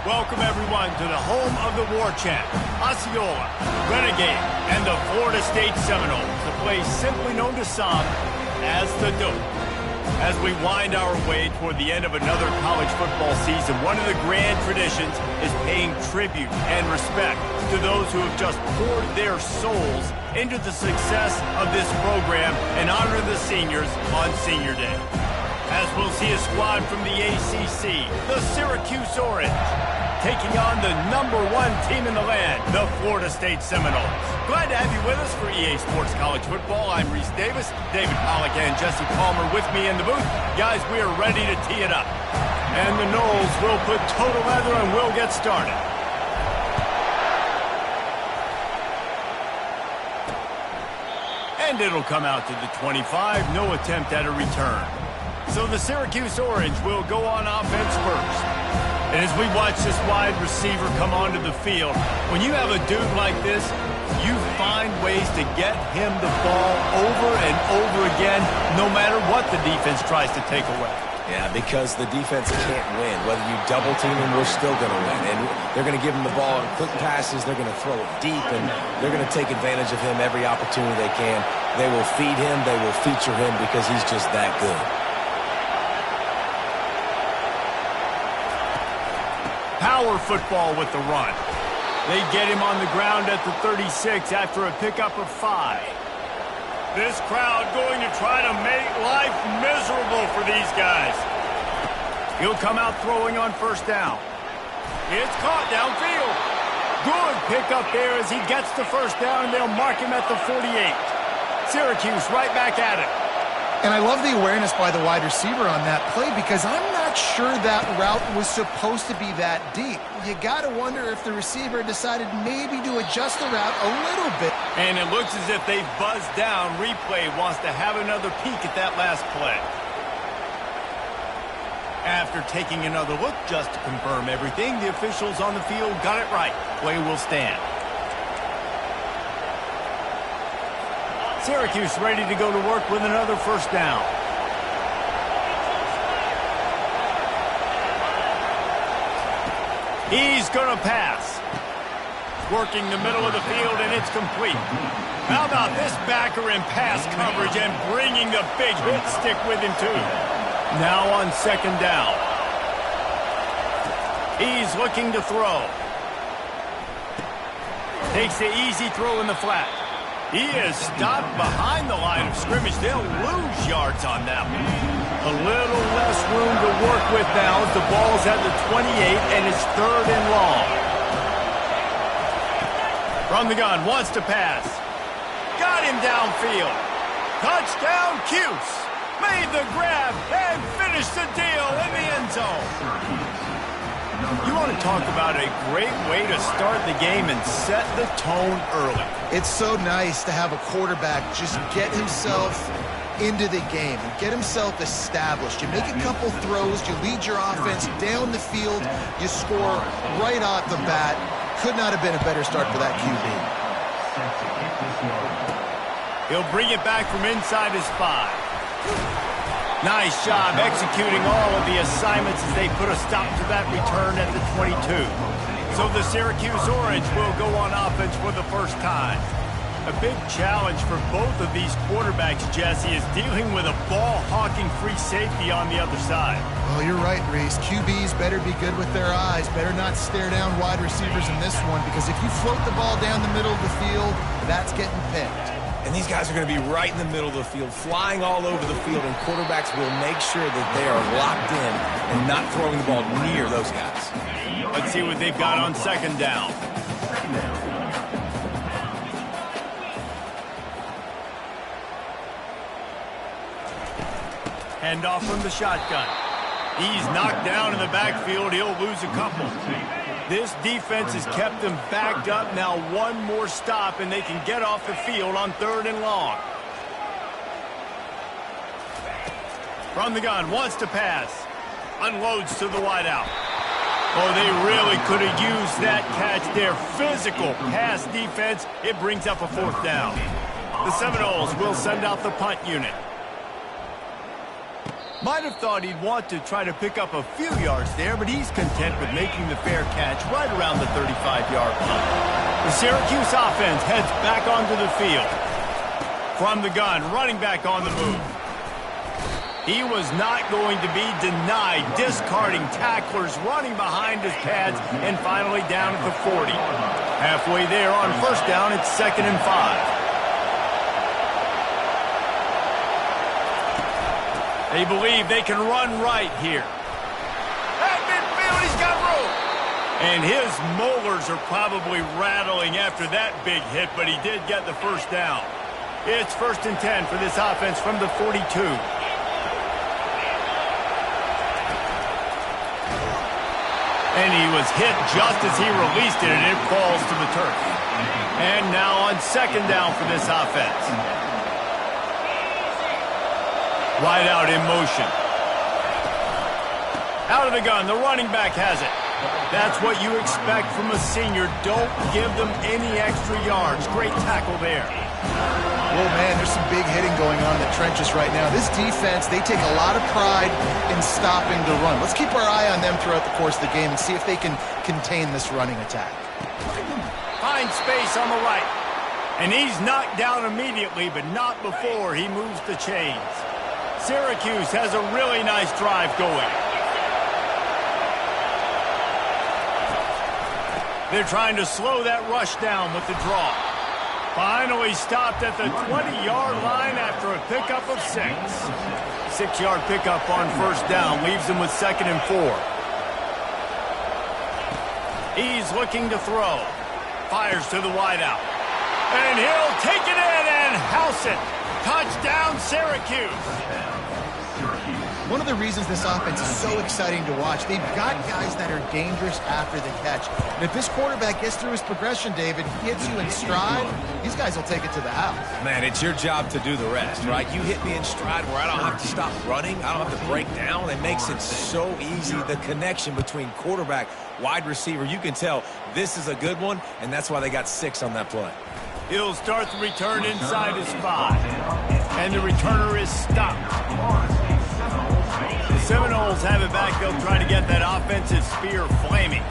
Welcome, everyone, to the home of the War Chant, Osceola, Renegade, and the Florida State Seminoles, the place simply known to some as the Dope. As we wind our way toward the end of another college football season, one of the grand traditions is paying tribute and respect to those who have just poured their souls into the success of this program and honor the seniors on Senior Day. As we'll see a squad from the ACC, the Syracuse Orange, taking on the #1 team in the land, the Florida State Seminoles. Glad to have you with us for EA Sports College Football. I'm Reese Davis, David Pollack and Jesse Palmer with me in the booth. Guys, we are ready to tee it up. And the Noles will put toe to leather and we'll get started. And it'll come out to the 25, no attempt at a return. So the Syracuse Orange will go on offense first. And as we watch this wide receiver come onto the field, when you have a dude like this, you find ways to get him the ball over and over again, no matter what the defense tries to take away. Yeah, because the defense can't win. Whether you double team him, we're still going to win. And they're going to give him the ball in quick passes. They're going to throw it deep, and they're going to take advantage of him every opportunity they can. They will feed him. They will feature him because he's just that good. Power football with the run. They get him on the ground at the 36 after a pickup of 5. This crowd going to try to make life miserable for these guys. He'll come out throwing on first down. It's caught downfield. Good pickup there as he gets the first down, and they'll mark him at the 48. Syracuse right back at it. And I love the awareness by the wide receiver on that play because I'm not sure that route was supposed to be that deep. You got to wonder if the receiver decided maybe to adjust the route a little bit. And it looks as if they've buzzed down. Replay wants to have another peek at that last play. After taking another look just to confirm everything, the officials on the field got it right. Play will stand. Syracuse ready to go to work with another first down. He's going to pass. Working the middle of the field, and it's complete. How about this backer in pass coverage and bringing the big hit stick with him, too. Now on second down. He's looking to throw. Takes the easy throw in the flat. He is stopped behind the line of scrimmage. They'll lose yards on that one. A little less room to work with now as the ball's at the 28, and it's 3rd and long. From the gun, wants to pass. Got him downfield. Touchdown, Cuse. Made the grab and finished the deal in the end zone. You want to talk about a great way to start the game and set the tone early. It's so nice to have a quarterback just get himself into the game and get himself established. You make a couple throws, you lead your offense down the field, you score right off the bat. Could not have been a better start for that QB. He'll bring it back from inside his 5. Nice job executing all of the assignments as they put a stop to that return at the 22. So the Syracuse Orange will go on offense for the first time. A big challenge for both of these quarterbacks, Jesse, is dealing with a ball-hawking free safety on the other side. Well, you're right, Reese. QBs better be good with their eyes. Better not stare down wide receivers in this one, because if you float the ball down the middle of the field, that's getting picked. And these guys are going to be right in the middle of the field, flying all over the field, and quarterbacks will make sure that they are locked in and not throwing the ball near those guys. Let's see what they've got on second down. Handoff from the shotgun. He's knocked down in the backfield. He'll lose a couple. This defense has kept them backed up. Now one more stop, and they can get off the field on 3rd and long. From the gun, wants to pass. Unloads to the wideout. Oh, they really could have used that catch there. Physical pass defense. It brings up a 4th down. The Seminoles will send out the punt unit. Might have thought he'd want to try to pick up a few yards there, but he's content with making the fair catch right around the 35-yard line. The Syracuse offense heads back onto the field. From the gun, running back on the move. He was not going to be denied, discarding tacklers, running behind his pads, and finally down at the 40. Halfway there on first down, it's 2nd and 5. They believe they can run right here. At midfield, he's got room. And his molars are probably rattling after that big hit, but he did get the first down. It's 1st and 10 for this offense from the 42. And he was hit just as he released it, and it falls to the turf. And now on 2nd down for this offense. Wide out in motion. Out of the gun, the running back has it. That's what you expect from a senior. Don't give them any extra yards. Great tackle there. Oh, man, there's some big hitting going on in the trenches right now. This defense, they take a lot of pride in stopping the run. Let's keep our eye on them throughout the course of the game and see if they can contain this running attack. Finds space on the right. And he's knocked down immediately, but not before he moves the chains. Syracuse has a really nice drive going. They're trying to slow that rush down with the draw. Finally stopped at the 20-yard line after a pickup of 6. 6-yard pickup on first down leaves him with 2nd and 4. He's looking to throw. Fires to the wideout. And he'll take it in and house it. Touchdown, Syracuse. One of the reasons this offense is so exciting to watch, they've got guys that are dangerous after the catch. And if this quarterback gets through his progression, David, gets you in stride, these guys will take it to the house. Man, it's your job to do the rest, right? You hit me in stride where I don't have to stop running. I don't have to break down. It makes it so easy. The connection between quarterback, wide receiver, you can tell this is a good one, and that's why they got 6 on that play. He'll start the return inside his 5. And the returner is stopped. The Seminoles have it back. They'll try to get that offensive spear flaming.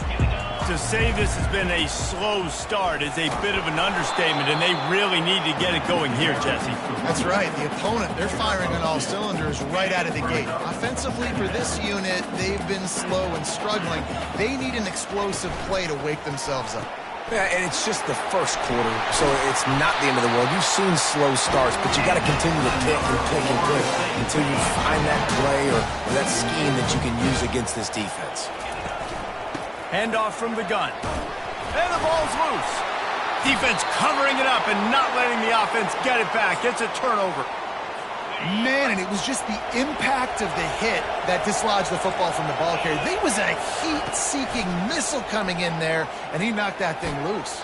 To say this has been a slow start is a bit of an understatement, and they really need to get it going here, Jesse. That's right. The opponent, they're firing on all cylinders right out of the gate. Offensively for this unit, they've been slow and struggling. They need an explosive play to wake themselves up. Yeah, and it's just the first quarter, so it's not the end of the world. You've seen slow starts, but you got to continue to pick and pick and pick until you find that play or that scheme that you can use against this defense. Handoff from the gun. And the ball's loose. Defense covering it up and not letting the offense get it back. It's a turnover. Man, and it was just the impact of the hit that dislodged the football from the ball carrier. There was a heat-seeking missile coming in there, and he knocked that thing loose.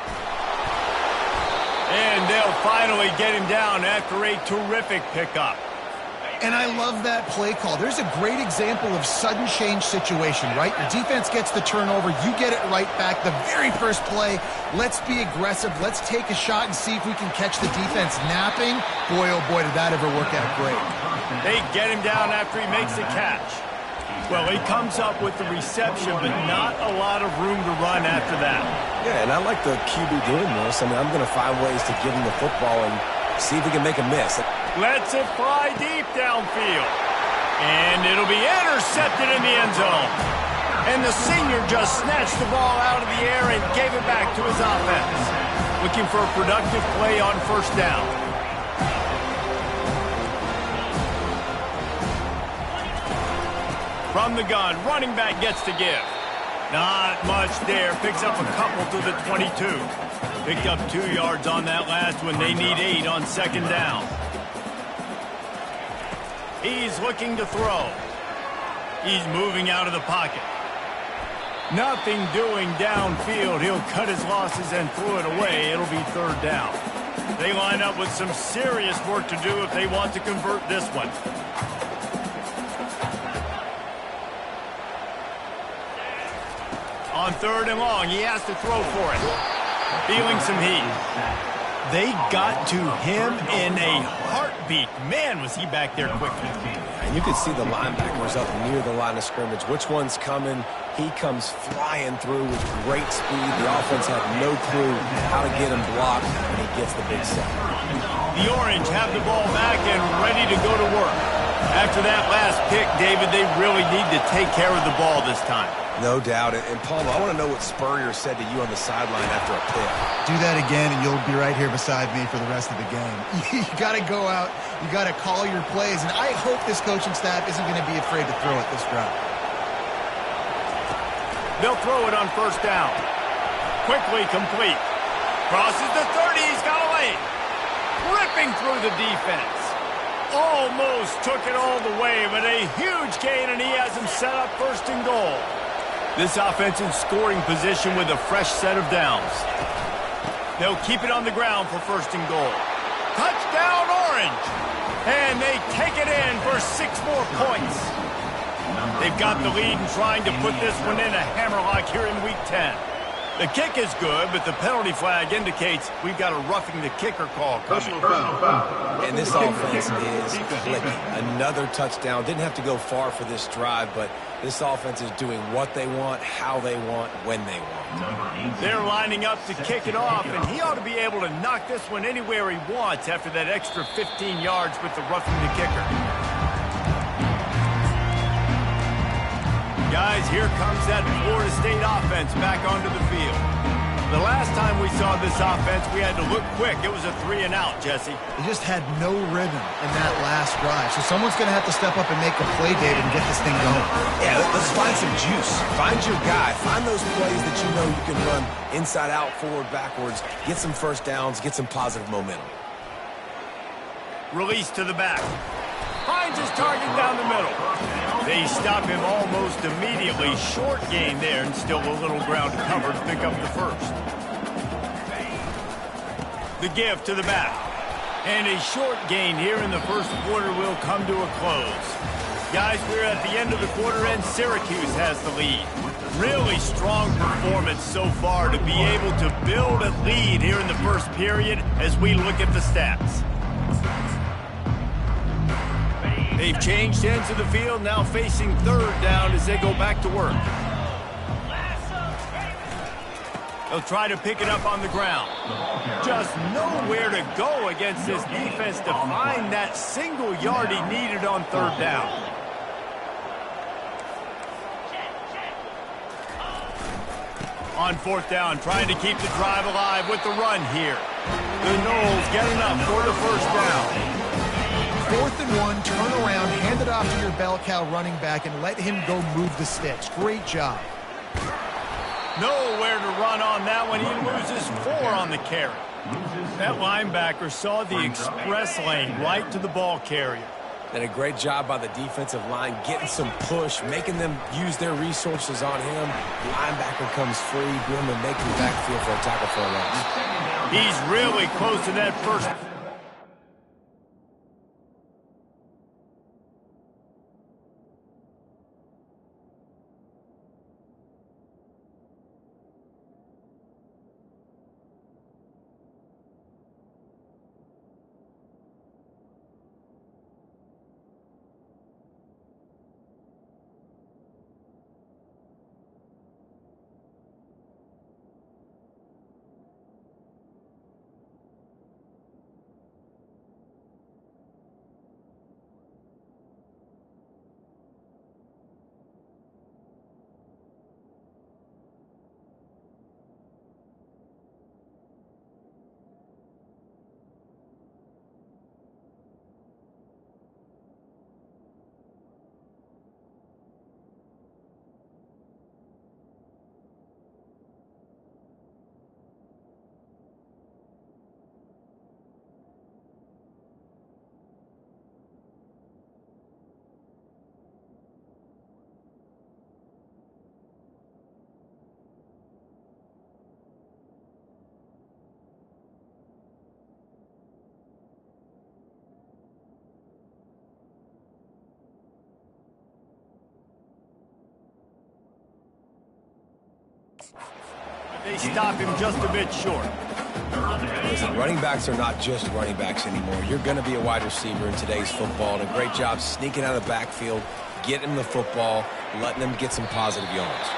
And they'll finally get him down after a terrific pickup. And I love that play call. There's a great example of sudden change situation, right? Your defense gets the turnover. You get it right back. The very first play, let's be aggressive. Let's take a shot and see if we can catch the defense napping. Boy, oh boy, did that ever work out great. They get him down after he makes the catch. Well, he comes up with the reception, but not a lot of room to run after that. Yeah, and I like the QB doing this. I mean, I'm going to find ways to give him the football and see if we can make a miss. Lets it fly deep downfield. And it'll be intercepted in the end zone. And the senior just snatched the ball out of the air and gave it back to his offense. Looking for a productive play on first down. From the gun, running back gets to give. Not much there. Picks up a couple to the 22. Picked up 2 yards on that last one. They need 8 on second down. He's looking to throw. He's moving out of the pocket. Nothing doing downfield. He'll cut his losses and throw it away. It'll be third down. They line up with some serious work to do if they want to convert this one. On third and long, he has to throw for it. Feeling some heat. They got to him in a heartbeat beat. Man, was he back there quickly. And you can see the linebackers up near the line of scrimmage. Which one's coming? He comes flying through with great speed. The offense had no clue how to get him blocked, and he gets the big sack. The Orange have the ball back and ready to go to work. After that last pick, David, they really need to take care of the ball this time. No doubt. And, Palmer, I want to know what Spurrier said to you on the sideline after a pick. Do that again, and you'll be right here beside me for the rest of the game. You got to go out. You got to call your plays, and I hope this coaching staff isn't going to be afraid to throw it this drive. They'll throw it on first down. Quickly complete. Crosses the 30. He's got a lane. Ripping through the defense. Almost took it all the way, but a huge gain, and he has him set up first and goal. This offense in scoring position with a fresh set of downs. They'll keep it on the ground for first and goal. Touchdown, Orange! And they take it in for 6 more points. They've got the lead and trying to put this one in a hammerlock here in Week 10. The kick is good, but the penalty flag indicates we've got a roughing the kicker call coming. And this offense is clicking. Another touchdown. Didn't have to go far for this drive, but this offense is doing what they want, how they want, when they want. They're lining up to kick it off, and he ought to be able to knock this one anywhere he wants after that extra 15 yards with the roughing the kicker. Guys, here comes that Florida State offense back onto the field. The last time we saw this offense, we had to look quick. It was a 3-and-out, Jesse. They just had no rhythm in that last drive. So someone's going to have to step up and make a play, David, and get this thing going. Yeah, let's find some juice. Find your guy. Find those plays that you know you can run inside out, forward, backwards. Get some first downs. Get some positive momentum. Release to the back. Finds his target down the middle. They stop him almost immediately. Short gain there, and still a little ground to cover to pick up the first. The give to the back. And a short gain here in the first quarter will come to a close. Guys, we're at the end of the quarter, and Syracuse has the lead. Really strong performance so far to be able to build a lead here in the first period as we look at the stats. They've changed ends of the field, now facing third down as they go back to work. They'll try to pick it up on the ground. Just nowhere to go against this defense to find that single yard he needed on third down. On fourth down, trying to keep the drive alive with the run here. The Noles get enough for the first down. 4th and 1, turn around, hand it off to your bell cow running back, and let him go move the sticks. Great job. Nowhere to run on that one. He loses 4 on the carry. That linebacker saw the express lane right to the ball carrier. Did a great job by the defensive line, getting some push, making them use their resources on him. The linebacker comes free, boom, and making the backfield for a tackle for a loss. He's really close to that first. They stop him just a bit short. Listen, running backs are not just running backs anymore. You're going to be a wide receiver in today's football, and a great job sneaking out of the backfield, getting the football, letting them get some positive yards.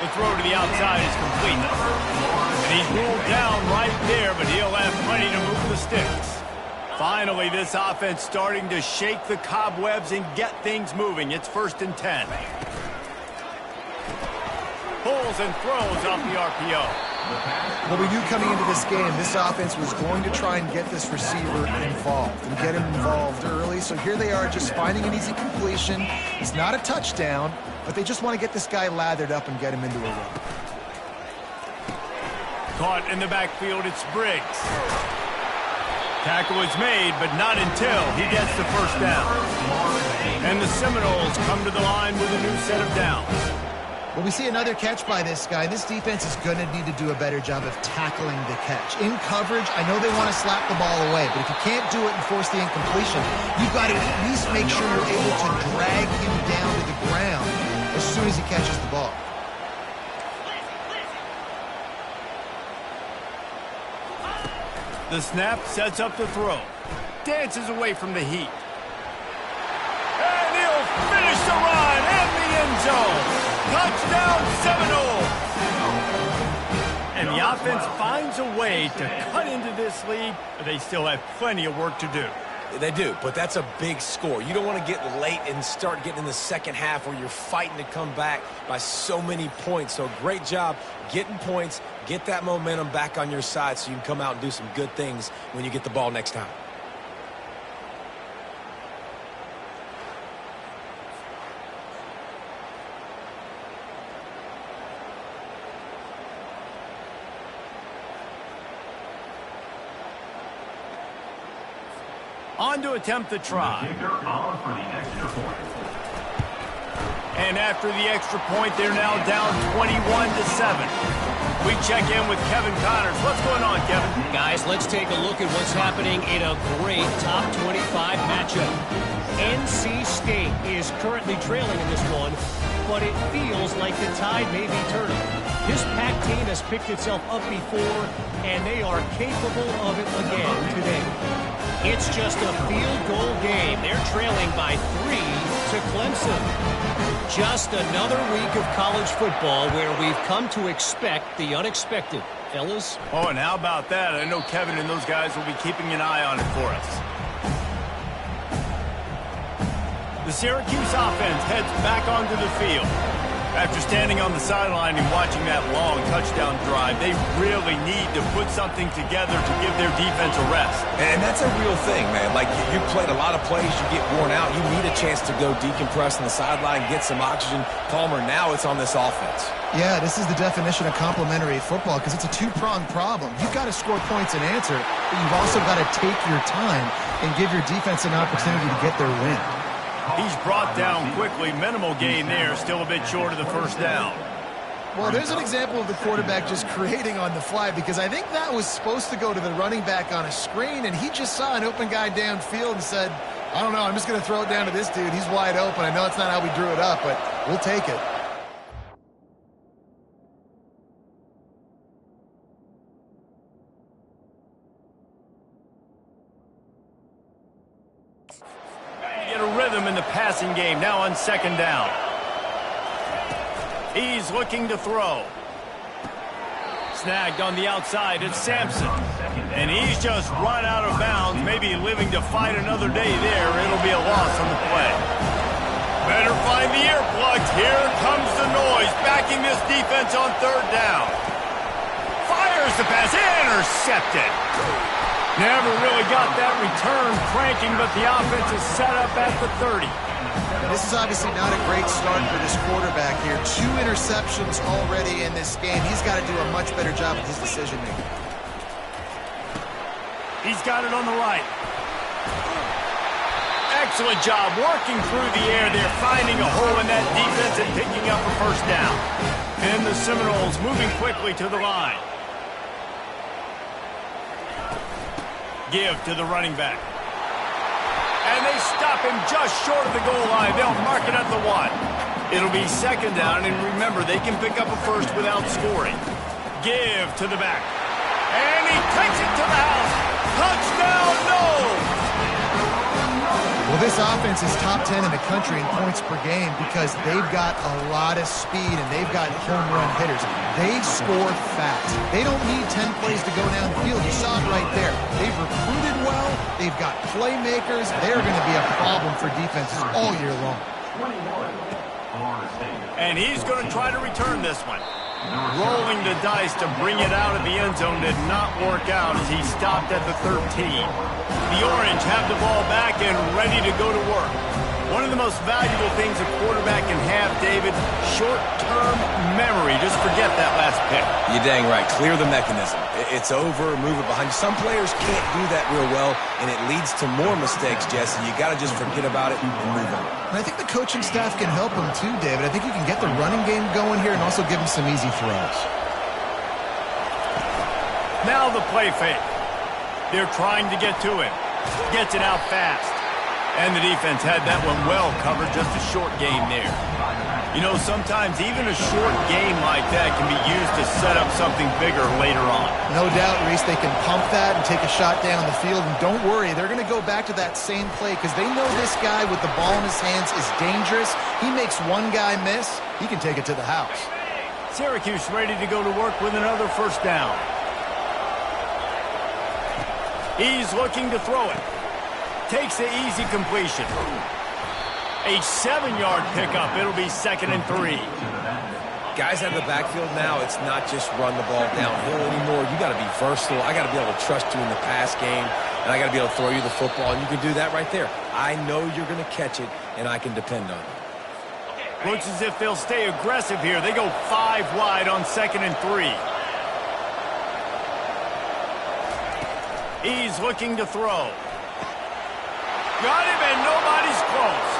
The throw to the outside is complete. And he's ruled down right there, but he'll have plenty to move the sticks. Finally, this offense starting to shake the cobwebs and get things moving. It's 1st and 10. Pulls and throws off the RPO. Well, we knew coming into this game, this offense was going to try and get this receiver involved and get him involved early. So here they are just finding an easy completion. It's not a touchdown, but they just want to get this guy lathered up and get him into a run. Caught in the backfield, it's Briggs. Tackle is made, but not until he gets the first down. And the Seminoles come to the line with a new set of downs. Well, we see another catch by this guy. This defense is going to need to do a better job of tackling the catch. In coverage, I know they want to slap the ball away, but if you can't do it and force the incompletion, you've got to at least make sure you're able to drag him down to the ground as soon as he catches the ball. The snap sets up the throw. Dances away from the heat. And he'll finish the run in the end zone. Touchdown Seminoles! And the offense finds a way to cut into this lead, but they still have plenty of work to do. They do, but that's a big score. You don't want to get late and start getting in the second half where you're fighting to come back by so many points. So great job getting points, get that momentum back on your side so you can come out and do some good things when you get the ball next time. On to attempt the try. And after the extra point, they're now down 21-7. We check in with Kevin Connors. What's going on, Kevin? Guys, let's take a look at what's happening in a great top 25 matchup. NC State is currently trailing in this one, but it feels like the tide may be turning. This Pac team has picked itself up before, and they are capable of it again today. It's just a field goal game. They're trailing by 3 to Clemson. Just another week of college football where we've come to expect the unexpected. Fellas? Oh, and how about that? I know Kevin and those guys will be keeping an eye on it for us. The Syracuse offense heads back onto the field. After standing on the sideline and watching that long touchdown drive, they really need to put something together to give their defense a rest. And that's a real thing, man. Like, you played a lot of plays, you get worn out, you need a chance to go decompress on the sideline, get some oxygen. Palmer, now it's on this offense. Yeah, this is the definition of complementary football because it's a two-pronged problem. You've got to score points and answer, but you've also got to take your time and give your defense an opportunity to get their win. He's brought down quickly. Minimal gain there. Still a bit short of the first down. Well, there's an example of the quarterback just creating on the fly because I think that was supposed to go to the running back on a screen, and he just saw an open guy downfield and said, I don't know, I'm just going to throw it down to this dude. He's wide open. I know it's not how we drew it up, but we'll take it. Rhythm in the passing game now on second down. He's looking to throw. Snagged on the outside, it's Sampson. And he's just run out of bounds, maybe living to fight another day there. It'll be a loss on the play. Better find the earplugs. Here comes the noise, backing this defense on third down. Fires the pass, intercepted. Never really got that return cranking, but the offense is set up at the 30. This is obviously not a great start for this quarterback here. 2 interceptions already in this game. He's got to do a much better job with his decision-making. He's got it on the right. Excellent job working through the air there, finding a hole in that defense and picking up a first down. And the Seminoles moving quickly to the line. Give to the running back. And they stop him just short of the goal line. They'll mark it at the 1. It'll be second down, and remember, they can pick up a first without scoring. Give to the back. And he takes it to the house. Touchdown, no! Well, this offense is top 10 in the country in points per game because they've got a lot of speed and they've got home run hitters. They score fast. They don't need 10 plays to go down the field. You saw it right there. They've recruited well. They've got playmakers. They're going to be a problem for defenses all year long. And he's going to try to return this one. Rolling the dice to bring it out of the end zone did not work out as he stopped at the 13. The Orange have the ball back and ready to go to work. One of the most valuable things a quarterback can have, David, short-term memory. Just forget that last pick. You're dang right. Clear the mechanism. It's over, move it behind you. Some players can't do that real well, and it leads to more mistakes, Jesse. You got to just forget about it and move on. And I think the coaching staff can help him too, David. I think you can get the running game going here and also give him some easy throws. Now the play fake. They're trying to get to him. Gets it out fast. And the defense had that one well covered, just a short game there. You know, sometimes even a short game like that can be used to set up something bigger later on. No doubt, Reese, they can pump that and take a shot down the field. And don't worry, they're going to go back to that same play because they know this guy with the ball in his hands is dangerous. He makes one guy miss, he can take it to the house. Syracuse ready to go to work with another first down. He's looking to throw it. Takes the easy completion. A 7-yard pickup. It'll be 2nd and 3. Guys out of the backfield now, it's not just run the ball downhill anymore. You got to be versatile. I got to be able to trust you in the pass game, and I got to be able to throw you the football, and you can do that right there. I know you're going to catch it, and I can depend on it. Looks as if they'll stay aggressive here. They go 5 wide on 2nd and 3. He's looking to throw. Got him, and nobody's close.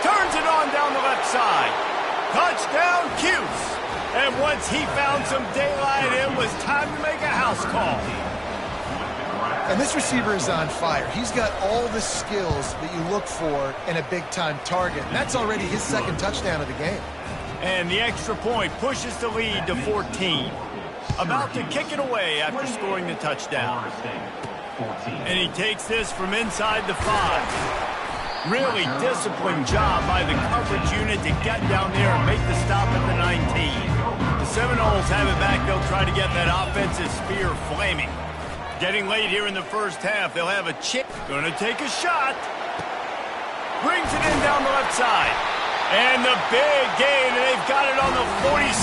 Turns it on down the left side. Touchdown, Cuse. And once he found some daylight, it was time to make a house call. And this receiver is on fire. He's got all the skills that you look for in a big-time target. And that's already his 2nd touchdown of the game. And the extra point pushes the lead to 14. About to kick it away after scoring the touchdown. And he takes this from inside the 5. Really disciplined job by the coverage unit to get down there and make the stop at the 19. The Seminoles have it back. They'll try to get that offensive spear flaming. Getting late here in the first half. They'll have a chip. Going to take a shot. Brings it in down the left side. And the big gain, and they've got it on the 46.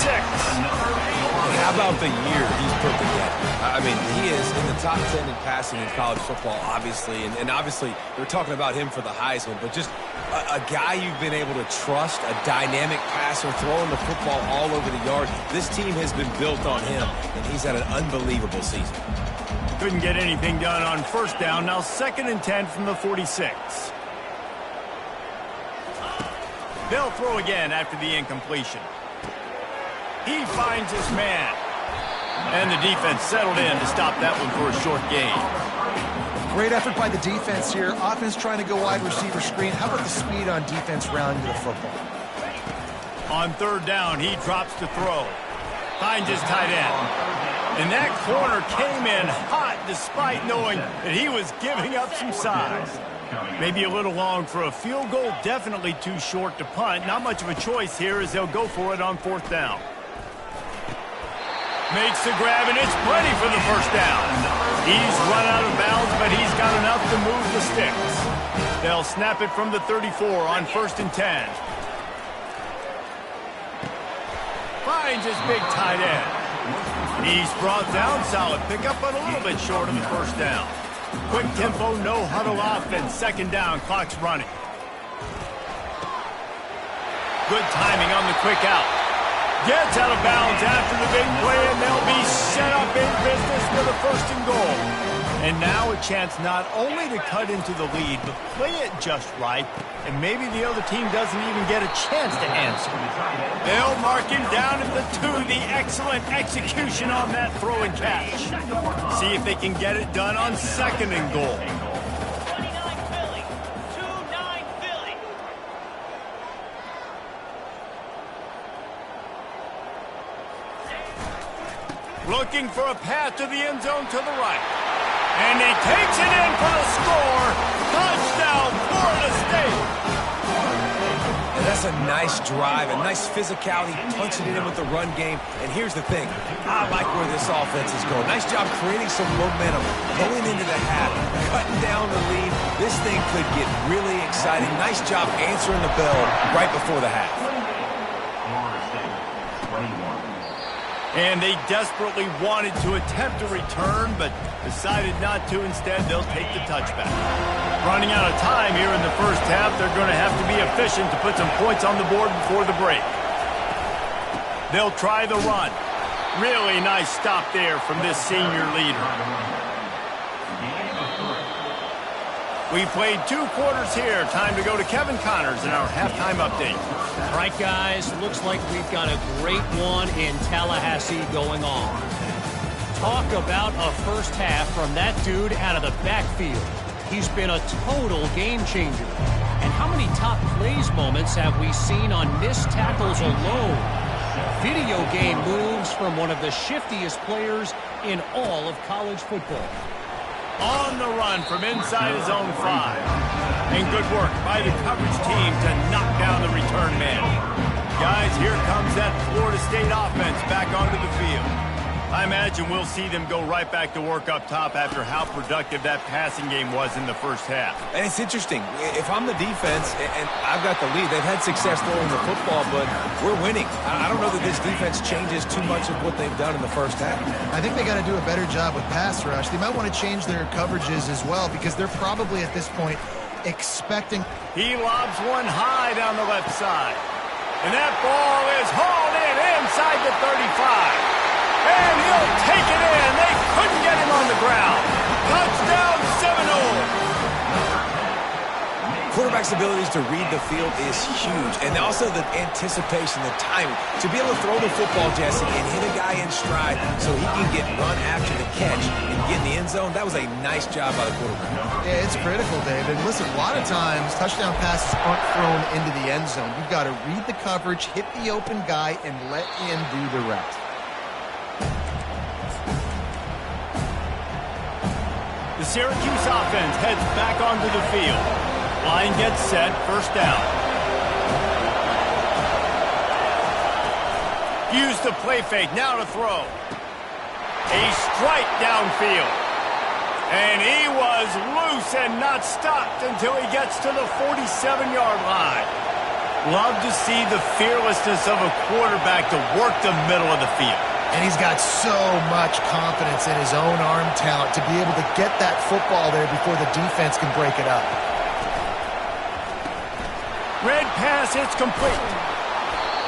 How about the year he's put together? I mean, he is in the top 10 in passing in college football, obviously. And obviously, they're talking about him for the Heisman. But just a guy you've been able to trust, a dynamic passer, throwing the football all over the yard. This team has been built on him, and he's had an unbelievable season. Couldn't get anything done on first down. Now 2nd and 10 from the 46. They'll throw again after the incompletion. He finds his man. And the defense settled in to stop that one for a short gain. Great effort by the defense here. Offense trying to go wide receiver screen. How about the speed on defense rounding the football? On 3rd down, he drops to throw. Finds his tight end. And that corner came in hot despite knowing that he was giving up some size. Maybe a little long for a field goal, definitely too short to punt. Not much of a choice here as they'll go for it on 4th down. Makes the grab, and it's plenty for the first down. He's run out of bounds, but he's got enough to move the sticks. They'll snap it from the 34 on 1st and 10. Finds his big tight end. He's brought down, solid pickup, but a little bit short of the first down. Quick tempo, no huddle offense. 2nd down, clock's running. Good timing on the quick out. Gets out of bounds after the big play, and they'll be set up in business for the 1st and goal. And now a chance not only to cut into the lead, but play it just right, and maybe the other team doesn't even get a chance to answer. They'll mark him down at the 2. The excellent execution on that throw and catch. See if they can get it done on 2nd and goal. Looking for a path to the end zone to the right. And he takes it in for the score. Touchdown, Florida State. And that's a nice drive, a nice physicality, punching it in with the run game. And here's the thing. I like where this offense is going. Nice job creating some momentum, going into the half, cutting down the lead. This thing could get really exciting. Nice job answering the bell right before the half. And they desperately wanted to attempt a return, but decided not to. Instead, they'll take the touchback. Running out of time here in the first half, they're going to have to be efficient to put some points on the board before the break. They'll try the run. Really nice stop there from this senior leader. We played 2 quarters here. Time to go to Kevin Connors in our halftime update. All right, guys, looks like we've got a great one in Tallahassee going on. Talk about a first half from that dude out of the backfield. He's been a total game changer. And how many top plays moments have we seen on missed tackles alone? Video game moves from one of the shiftiest players in all of college football. On the run from inside his own 5. And good work by the coverage team to knock down the return man. Guys, here comes that Florida State offense back onto the field. I imagine we'll see them go right back to work up top after how productive that passing game was in the first half. And it's interesting. If I'm the defense and I've got the lead, they've had success throwing the football, but we're winning. I don't know that this defense changes too much of what they've done in the first half. I think they got to do a better job with pass rush. They might want to change their coverages as well because they're probably at this point expecting. He lobs one high down the left side. And that ball is hauled in inside the 35. And he'll take it in. They couldn't get him on the ground. Touchdown, Seminole. Quarterback's abilities to read the field is huge. And also the anticipation, the timing. To be able to throw the football, Jesse, and hit a guy in stride so he can get run after the catch and get in the end zone, that was a nice job by the quarterback. Yeah, it's critical, David. Listen, a lot of times touchdown passes aren't thrown into the end zone. You've got to read the coverage, hit the open guy, and let him do the rest. The Syracuse offense heads back onto the field. Line gets set, first down. Use the play fake, now to throw. A strike downfield. And he was loose and not stopped until he gets to the 47-yard line. Love to see the fearlessness of a quarterback to work the middle of the field. And he's got so much confidence in his own arm talent to be able to get that football there before the defense can break it up. Red pass, it's complete.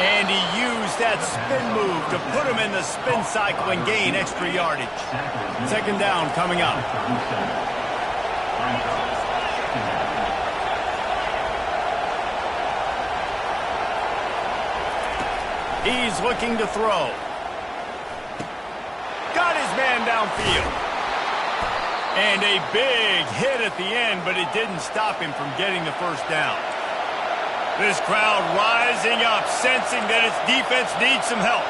And he used that spin move to put him in the spin cycle and gain extra yardage. Second down coming up. He's looking to throw. Got his man downfield. And a big hit at the end, but it didn't stop him from getting the first down. This crowd rising up, sensing that its defense needs some help.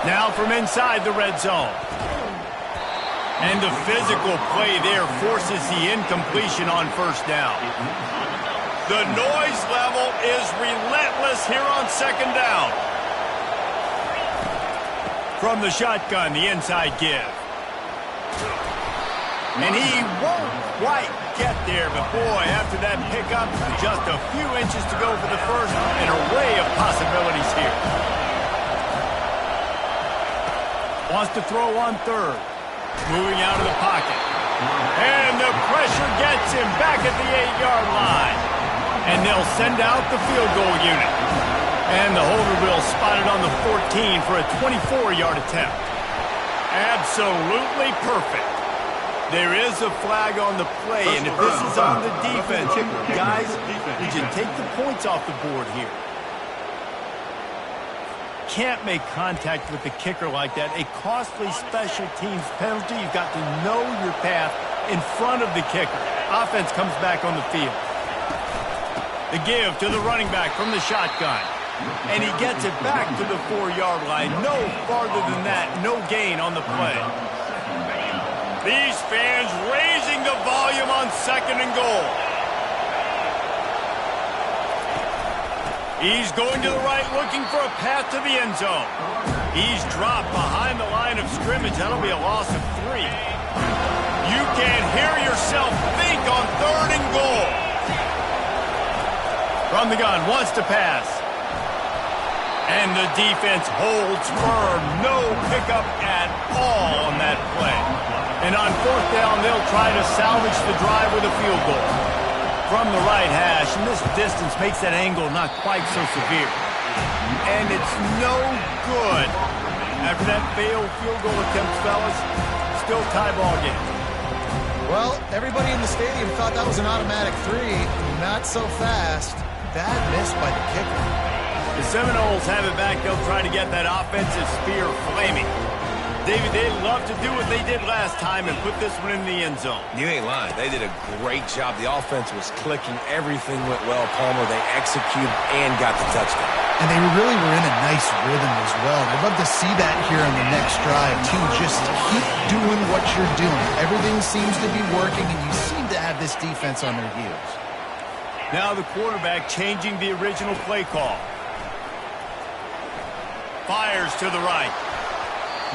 Now from inside the red zone. And the physical play there forces the incompletion on first down. The noise level is relentless here on second down. From the shotgun, the inside give. And he won't quite get there, but boy, after that pickup, just a few inches to go for the first, an array of possibilities here. Wants to throw on third. Moving out of the pocket. And the pressure gets him back at the 8-yard line. And they'll send out the field goal unit. And the holder will spot it on the 14 for a 24-yard attempt. Absolutely perfect. There is a flag on the play, and if this is on the defense, guys, you can take the points off the board here. Can't make contact with the kicker like that. A costly special teams penalty. You've got to know your path in front of the kicker. Offense comes back on the field. The give to the running back from the shotgun. And he gets it back to the 4-yard line. No farther than that. No gain on the play. These fans raising the volume on 2nd and goal. He's going to the right, looking for a path to the end zone. He's dropped behind the line of scrimmage. That'll be a loss of 3. You can't hear yourself think on 3rd and goal. From the gun, wants to pass. And the defense holds firm. No pickup at all on that play. And on 4th down, they'll try to salvage the drive with a field goal. From the right hash, and this distance makes that angle not quite so severe. And it's no good. After that failed field goal attempt, fellas, still tie ball game. Well, everybody in the stadium thought that was an automatic 3. Not so fast. Bad miss by the kicker. The Seminoles have it back. They'll try to get that offensive spear flaming. David, they'd love to do what they did last time and put this one in the end zone. You ain't lying. They did a great job. The offense was clicking. Everything went well, Palmer. They executed and got the touchdown. And they really were in a nice rhythm as well. I'd love to see that here on the next drive, too. Just keep doing what you're doing. Everything seems to be working, and you seem to have this defense on their heels. Now the quarterback changing the original play call. Fires to the right.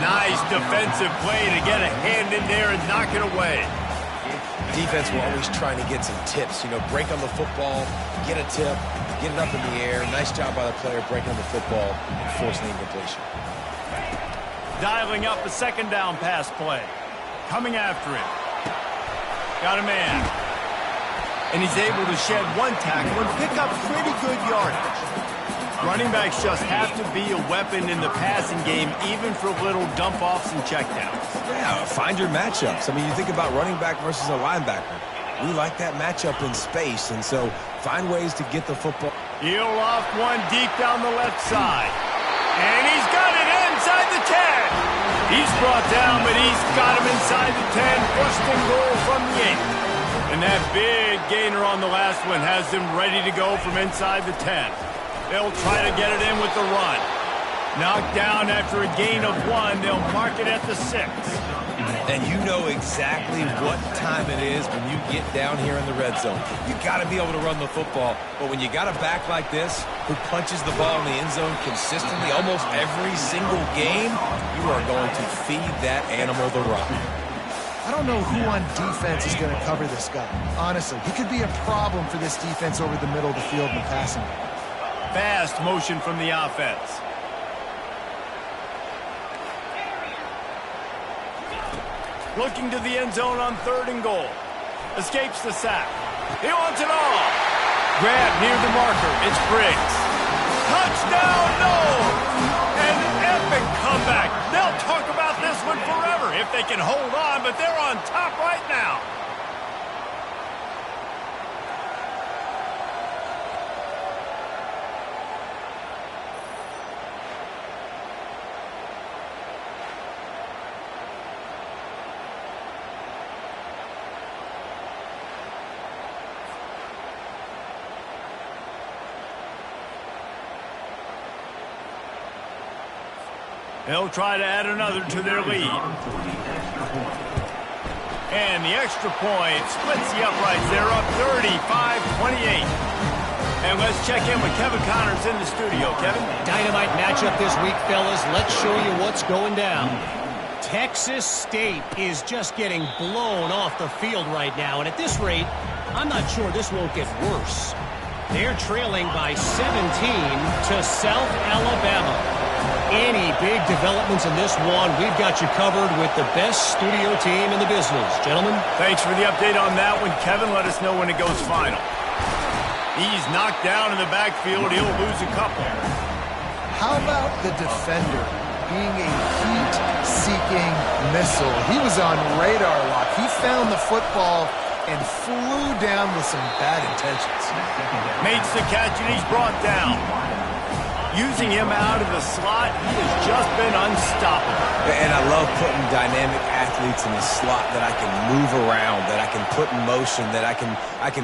Nice defensive play to get a hand in there and knock it away. Defense will always trying to get some tips. You know, break on the football, get a tip, get it up in the air. Nice job by the player breaking on the football and forcing the incompletion. Dialing up a 2nd down pass play. Coming after him. Got a man. And he's able to shed 1 tackle and pick up pretty good yardage. Running backs just have to be a weapon in the passing game, even for little dump-offs and checkdowns. Yeah, find your matchups. I mean, you think about running back versus a linebacker. We like that matchup in space, and so find ways to get the football. He'll off one deep down the left side. And he's got it inside the 10. He's brought down, but he's got him inside the 10. 1st and goal from the 8. And that big gainer on the last one has him ready to go from inside the 10. They'll try to get it in with the run. Knocked down after a gain of 1. They'll mark it at the 6. And you know exactly what time it is when you get down here in the red zone. You got to be able to run the football. But when you got a back like this who punches the ball in the end zone consistently almost every single game, you are going to feed that animal the rock. I don't know who on defense is going to cover this guy. Honestly, he could be a problem for this defense over the middle of the field in the passing game. Fast motion from the offense. Looking to the end zone on 3rd and goal. Escapes the sack. He wants it all. Grab near the marker. It's Briggs. Touchdown, no! An epic comeback. They'll talk about this one forever if they can hold on, but they're on top right now. They'll try to add another to their lead. And the extra point splits the uprights. They're up 35-28. And let's check in with Kevin Connors in the studio. Kevin? Dynamite matchup this week, fellas. Let's show you what's going down. Texas State is just getting blown off the field right now. And at this rate, I'm not sure this won't get worse. They're trailing by 17 to South Alabama. Any big developments in this one, we've got you covered with the best studio team in the business. Gentlemen? Thanks for the update on that one, Kevin. Let us know when it goes final. He's knocked down in the backfield. He'll lose a couple. How about the defender being a heat-seeking missile? He was on radar lock. He found the football and flew down with some bad intentions. Makes the catch, and he's brought down. Using him out of the slot, he has just been unstoppable. And I love putting dynamic athletes in the slot that I can move around, that I can put in motion, that I can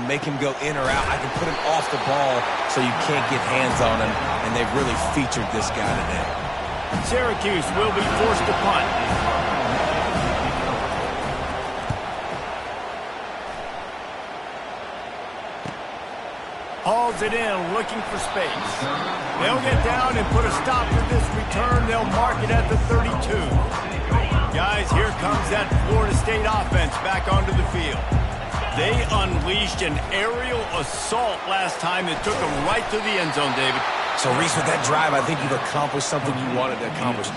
make him go in or out. I can put him off the ball so you can't get hands on him, and they've really featured this guy today. Syracuse will be forced to punt. Hauls it in, looking for space. They'll get down and put a stop to this return. They'll mark it at the 32. Guys, here comes that Florida State offense back onto the field. They unleashed an aerial assault last time that took them right to the end zone, David. So, Reese, with that drive, I think you've accomplished something you wanted to accomplish.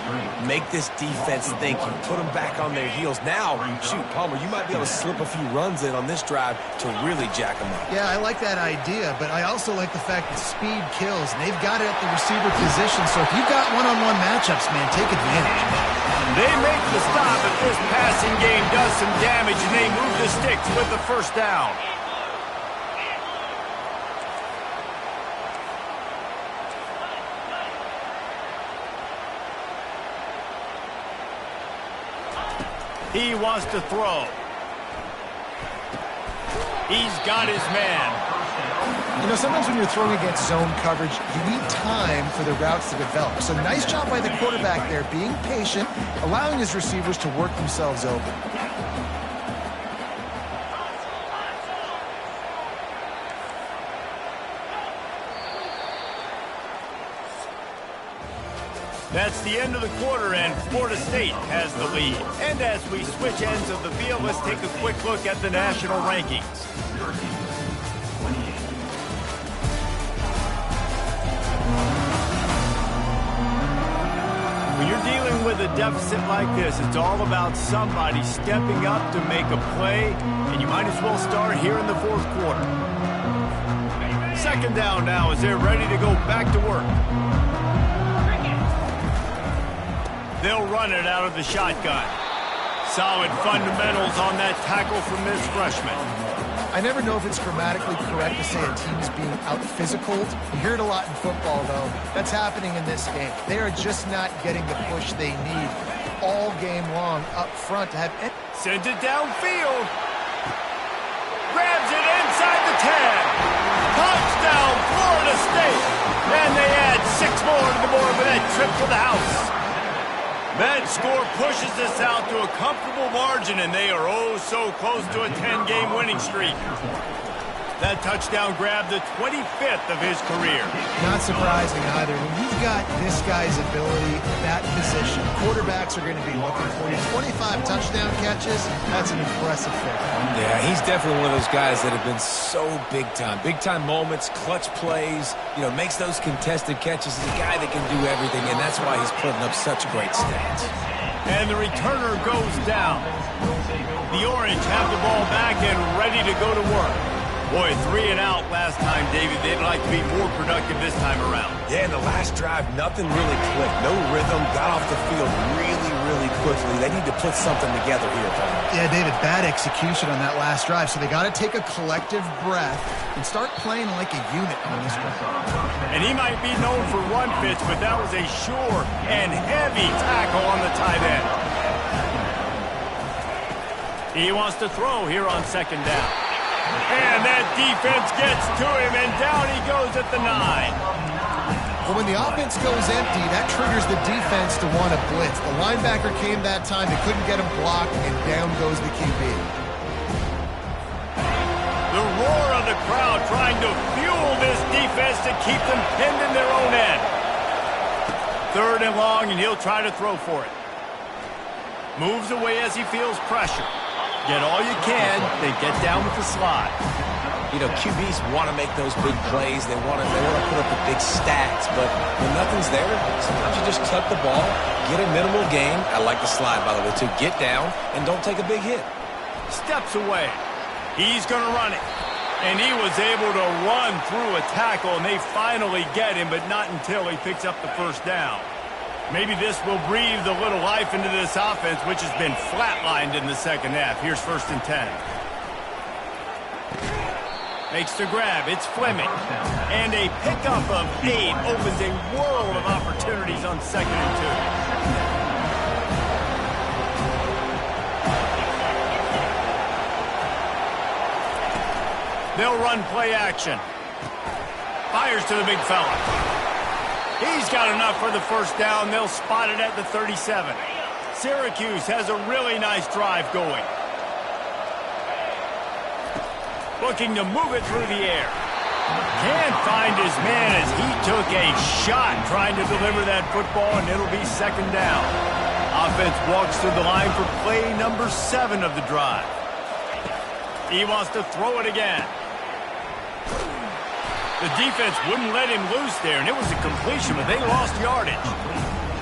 Make this defense think. You put them back on their heels. Now, shoot, Palmer, you might be able to slip a few runs in on this drive to really jack them up. Yeah, I like that idea, but I also like the fact that speed kills. And they've got it at the receiver position, so if you've got one-on-one matchups, man, take advantage. They make the stop, but this passing game does some damage, and they move the sticks with the first down. He wants to throw. He's got his man. You know, sometimes when you're throwing against zone coverage, you need time for the routes to develop. So nice job by the quarterback there, being patient, allowing his receivers to work themselves open. That's the end of the quarter, and Florida State has the lead. And as we switch ends of the field, let's take a quick look at the national rankings. When you're dealing with a deficit like this, it's all about somebody stepping up to make a play, and you might as well start here in the fourth quarter. Second down now as they're ready to go back to work. They'll run it out of the shotgun. Solid fundamentals on that tackle from this freshman. I never know if it's grammatically correct to say a team is being out-physicaled. You hear it a lot in football, though. That's happening in this game. They are just not getting the push they need all game long up front to have... Sends it downfield. Grabs it inside the 10. Touchdown, Florida State. And they add 6 more to the board with that trip to the house. That score pushes us out to a comfortable margin, and they are oh so close to a 10-game winning streak. That touchdown grabbed the 25th of his career. Not surprising either. When you've got this guy's ability, that position, quarterbacks are going to be looking for you. 25 touchdown catches, that's an impressive figure. Yeah, he's definitely one of those guys that have been so big time. Big time moments, clutch plays, you know, makes those contested catches. He's a guy that can do everything, and that's why he's putting up such great stats. And the returner goes down. The Orange have the ball back and ready to go to work. Boy, 3 and out last time, David. They'd like to be more productive this time around. Yeah, in the last drive, nothing really clicked. No rhythm, got off the field really quickly. They need to put something together here, Paul. Yeah, David, bad execution on that last drive, so they got to take a collective breath and start playing like a unit on this one. And he might be known for run fits, but that was a sure and heavy tackle on the tight end. He wants to throw here on second down. And that defense gets to him, and down he goes at the 9. But when the offense goes empty, that triggers the defense to want to blitz. The linebacker came that time, they couldn't get him blocked, and down goes the QB. The roar of the crowd trying to fuel this defense to keep them pinned in their own end. 3rd and long, and he'll try to throw for it. Moves away as he feels pressure. Get all you can, then get down with the slide. You know, QBs want to make those big plays. They want to put up the big stats, but when nothing's there, sometimes you just tuck the ball, get a minimal gain. I like the slide, by the way, too. Get down and don't take a big hit. Steps away. He's going to run it. And he was able to run through a tackle, and they finally get him, but not until he picks up the first down. Maybe this will breathe a little life into this offense, which has been flatlined in the second half. Here's 1st and 10. Makes the grab. It's Fleming. And a pickup of 8 opens a world of opportunities on 2nd and 2. They'll run play action. Fires to the big fella. He's got enough for the first down. They'll spot it at the 37. Syracuse has a really nice drive going. Looking to move it through the air. Can't find his man as he took a shot trying to deliver that football, and it'll be 2nd down. Offense walks through the line for play number 7 of the drive. He wants to throw it again. The defense wouldn't let him loose there, and it was a completion, but they lost yardage.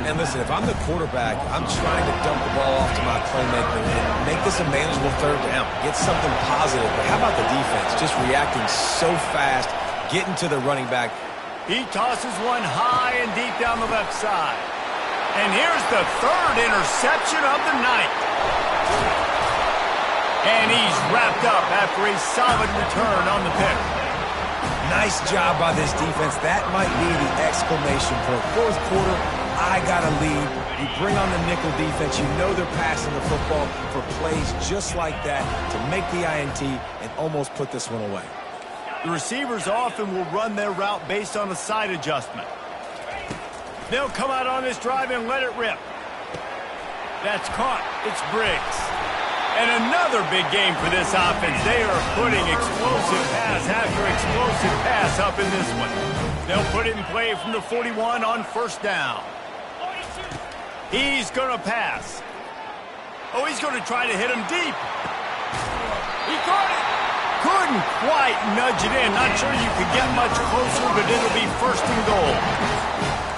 And listen, if I'm the quarterback, I'm trying to dump the ball off to my playmaker and make this a manageable 3rd down. Get something positive. But how about the defense? Just reacting so fast, getting to the running back. He tosses one high and deep down the left side. And here's the 3rd interception of the night. And he's wrapped up after a solid return on the pick. Nice job by this defense. That might be the exclamation point. 4th quarter, I got a lead. You bring on the nickel defense. You know they're passing the football for plays just like that to make the INT and almost put this one away. The receivers often will run their route based on a side adjustment. They'll come out on this drive and let it rip. That's caught. It's Briggs. And another big game for this offense. They are putting explosive pass after explosive pass up in this one. They'll put it in play from the 41 on 1st down. He's going to pass. Oh, he's going to try to hit him deep. He caught it. Couldn't quite nudge it in. Not sure you could get much closer, but it'll be 1st and goal.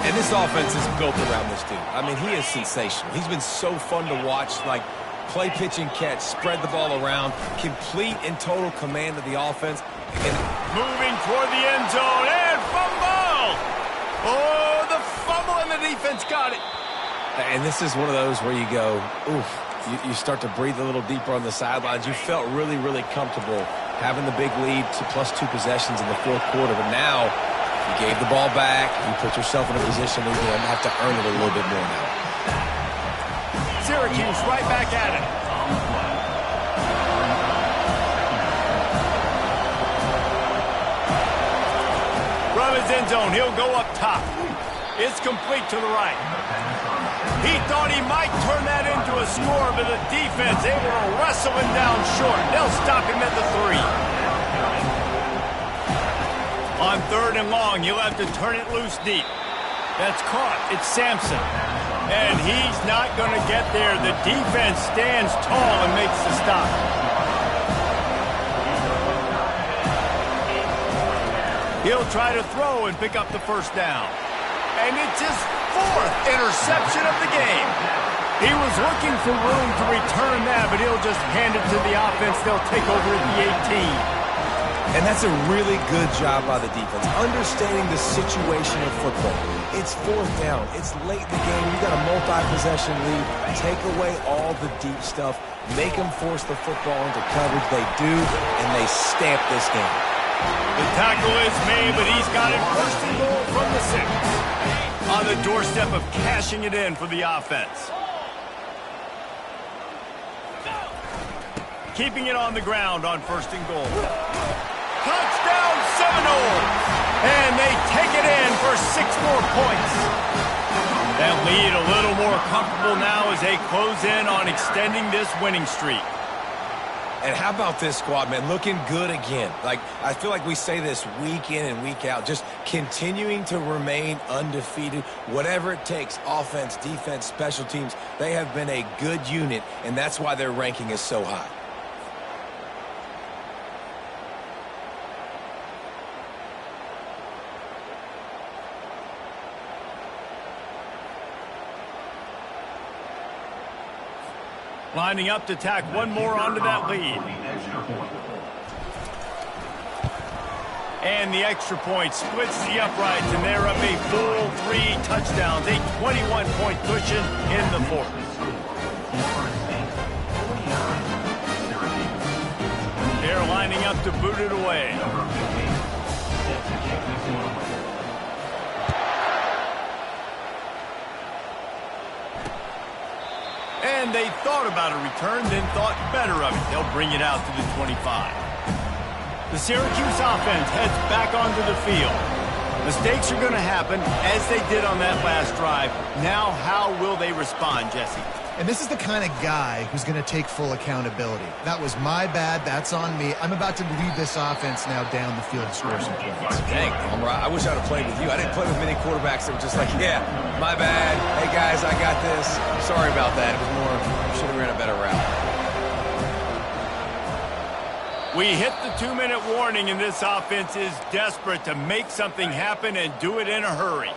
And this offense is built around this dude. I mean, he is sensational. He's been so fun to watch, like play, pitch, and catch, spread the ball around, complete and total command of the offense. And moving toward the end zone, and fumble! Oh, the fumble, and the defense got it. And this is one of those where you go, oof, you start to breathe a little deeper on the sidelines. You felt really, really comfortable having the big lead to +2 possessions in the 4th quarter. But now, you gave the ball back. You put yourself in a position where you're going to have to earn it a little bit more now. Syracuse right back at it. From his end zone, he'll go up top. It's complete to the right. He thought he might turn that into a score, but the defense able to wrestle him down short. They'll stop him at the 3. On 3rd and long, you'll have to turn it loose deep. That's caught. It's Sampson. And he's not going to get there. The defense stands tall and makes the stop. He'll try to throw and pick up the 1st down. And it's his 4th interception of the game. He was looking for room to return that, but he'll just hand it to the offense. They'll take over at the 18. And that's a really good job by the defense, understanding the situation of football. It's 4th down. It's late in the game. You got a multi-possession lead. Take away all the deep stuff. Make them force the football into coverage. They do, and they stamp this game. The tackle is made, but he's got it 1st and goal from the 6. On the doorstep of cashing it in for the offense. Keeping it on the ground on 1st and goal. Touchdown Seminoles! And they take it in for 6 more points. That lead a little more comfortable now as they close in on extending this winning streak. And how about this squad, man? Looking good again. Like, I feel like we say this week in and week out, just continuing to remain undefeated. Whatever it takes, offense, defense, special teams, they have been a good unit, and that's why their ranking is so high. Lining up to tack one more onto that lead. And the extra point splits the uprights, and they're up a full 3 touchdowns, a 21-point cushion in the 4th. They're lining up to boot it away. And they thought about a return, then thought better of it. They'll bring it out to the 25. The Syracuse offense heads back onto the field. Mistakes are going to happen, as they did on that last drive. Now, how will they respond, Jesse? And this is the kind of guy who's going to take full accountability. That was my bad. That's on me. I'm about to lead this offense now down the field to score some points. Dang, Palmer, I wish I'd have played with you. I didn't play with many quarterbacks that were just like, yeah, my bad. Hey, guys, I got this. Sorry about that. It was more, should have ran a better route. We hit the 2-minute warning, and this offense is desperate to make something happen and do it in a hurry.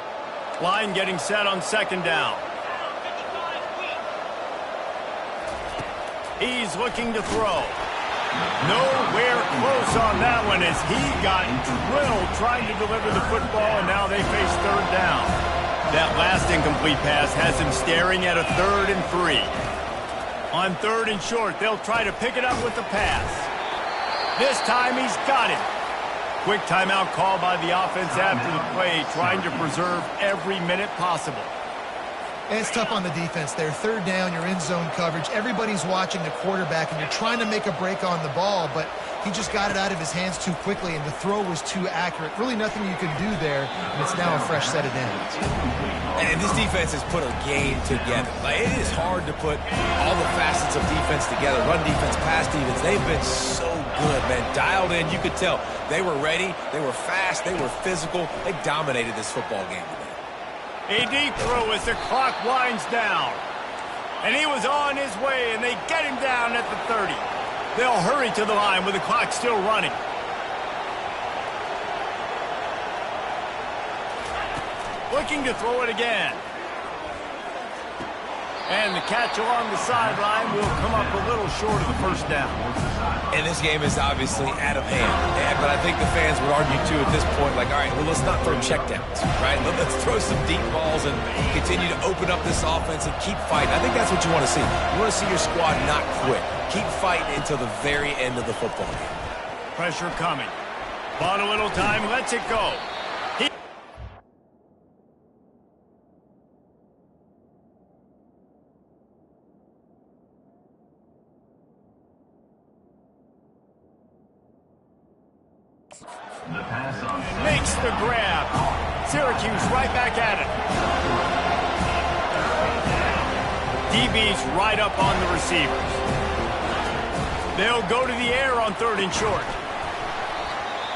Line getting set on second down. He's looking to throw. Nowhere close on that one as he got drilled trying to deliver the football, and now they face third down. That last incomplete pass has him staring at a 3rd and 3. On 3rd and short, they'll try to pick it up with the pass. This time he's got it. Quick timeout call by the offense after the play, trying to preserve every minute possible. And it's tough on the defense there. 3rd down, you're in zone coverage. Everybody's watching the quarterback, and you're trying to make a break on the ball, but he just got it out of his hands too quickly, and the throw was too accurate. Really nothing you can do there, and it's now a fresh set of downs. And this defense has put a game together. Like, it is hard to put all the facets of defense together. Run defense, pass defense. They've been so good, man. Dialed in. You could tell they were ready. They were fast. They were physical. They dominated this football game today. A deep throw as the clock winds down. And he was on his way, and they get him down at the 30. They'll hurry to the line with the clock still running. Looking to throw it again. And the catch along the sideline will come up a little short of the first down. And this game is obviously out of hand. But I think the fans would argue, too, at this point, like, all right, well, let's not throw checkdowns, right? Let's throw some deep balls and continue to open up this offense and keep fighting. I think that's what you want to see. You want to see your squad not quit. Keep fighting until the very end of the football game. Pressure coming. Bought a little time, lets it go. Makes the grab. Syracuse right back at it. DB's right up on the receivers. They'll go to the air on 3rd and short.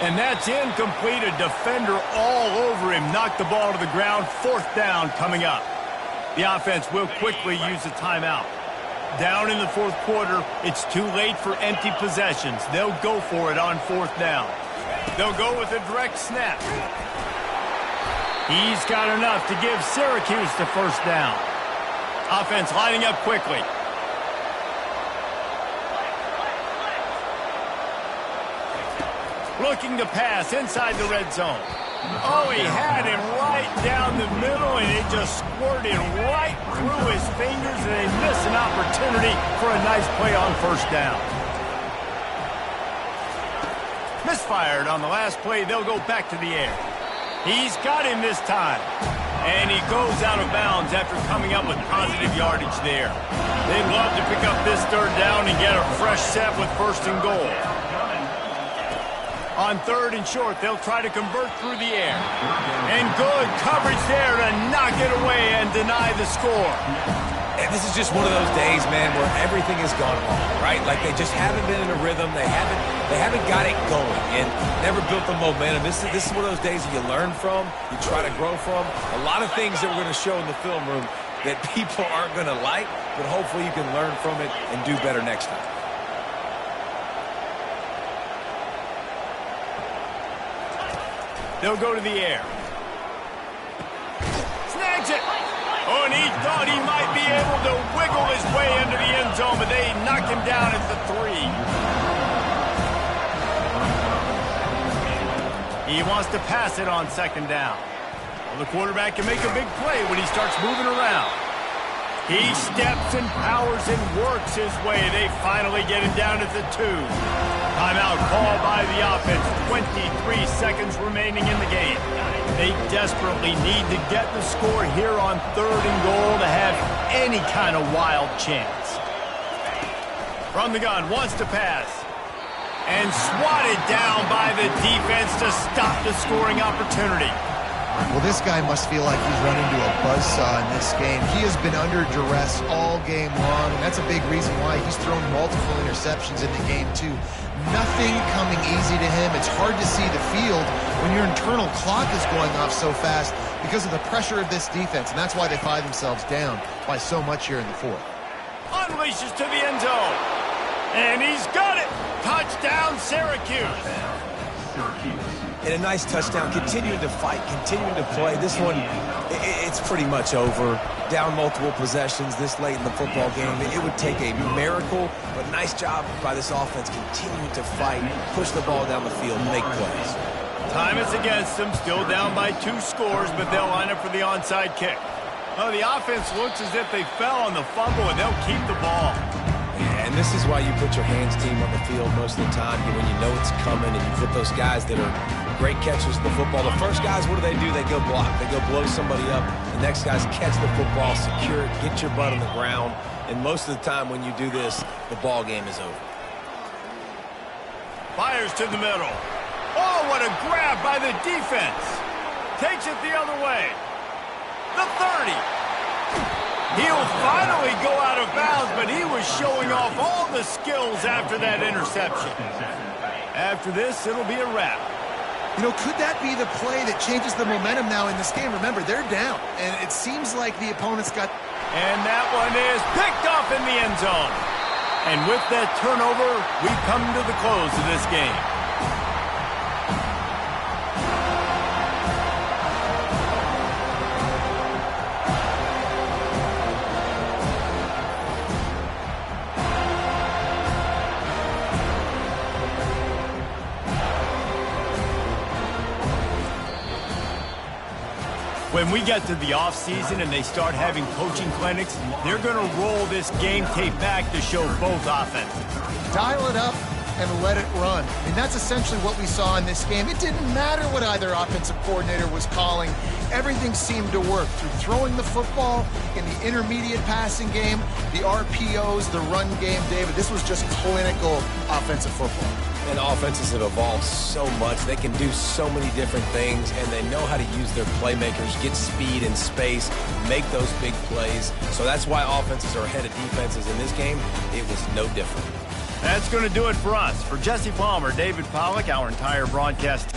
And that's incomplete. A defender all over him. Knocked the ball to the ground. 4th down coming up. The offense will quickly use a timeout. Down in the 4th quarter, it's too late for empty possessions. They'll go for it on 4th down. They'll go with a direct snap. He's got enough to give Syracuse the 1st down. Offense lining up quickly. Looking to pass inside the red zone. Oh, he had him right down the middle, and it just squirted right through his fingers, and they miss an opportunity for a nice play on 1st down. Misfired on the last play. They'll go back to the air. He's got him this time. And he goes out of bounds after coming up with positive yardage there. They'd love to pick up this 3rd down and get a fresh set with 1st and goal. On 3rd and short, they'll try to convert through the air. And good coverage there to knock it away and deny the score. And this is just one of those days, man, where everything has gone wrong, right? Like they just haven't been in a rhythm. They haven't got it going and never built the momentum. This is one of those days that you learn from, you try to grow from. A lot of things that we're going to show in the film room that people aren't going to like, but hopefully you can learn from it and do better next time. They'll go to the air. Snags it. Oh, and he thought he might be able to wiggle his way into the end zone, but they knocked him down at the 3. He wants to pass it on 2nd down. Well, the quarterback can make a big play when he starts moving around. He steps and powers and works his way. They finally get him down at the 2. Timeout called by the offense. 23 seconds remaining in the game. They desperately need to get the score here on 3rd and goal to have any kind of wild chance. From the gun, wants to pass. And swatted down by the defense to stop the scoring opportunity. Well, this guy must feel like he's run into a buzzsaw in this game. He has been under duress all game long, and that's a big reason why he's thrown multiple interceptions in the game, too. Nothing coming easy to him. It's hard to see the field when your internal clock is going off so fast because of the pressure of this defense, and that's why they find themselves down by so much here in the 4th. Unleashes to the end zone. And he's got it. Touchdown, Syracuse. And a nice touchdown, continuing to fight, continuing to play. This one, it's pretty much over. Down multiple possessions this late in the football game. It would take a miracle, but nice job by this offense continuing to fight, push the ball down the field, make plays. Time is against them, still down by 2 scores, but they'll line up for the onside kick. Oh, the offense looks as if they fell on the fumble, and they'll keep the ball. And this is why you put your hands team on the field most of the time, when you know it's coming, and you put those guys that are great catchers of the football. The first guys, what do? They go block. They go blow somebody up. The next guys catch the football, secure it, get your butt on the ground. And most of the time when you do this, the ball game is over. Fires to the middle. Oh, what a grab by the defense. Takes it the other way. The 30. He'll finally go out of bounds, but he was showing off all the skills after that interception. After this, it'll be a wrap. You know, could that be the play that changes the momentum now in this game? Remember, they're down, and it seems like the opponent's got... And that one is picked off in the end zone. And with that turnover, we come to the close of this game. When we get to the offseason and they start having coaching clinics, they're going to roll this game tape back to show both offenses. Dial it up and let it run. And that's essentially what we saw in this game. It didn't matter what either offensive coordinator was calling. Everything seemed to work through throwing the football in the intermediate passing game, the RPOs, the run game. David, this was just clinical offensive football. And offenses have evolved so much. They can do so many different things, and they know how to use their playmakers, get speed and space, make those big plays. So that's why offenses are ahead of defenses in this game. It was no different. That's going to do it for us. For Jesse Palmer, David Pollack, our entire broadcast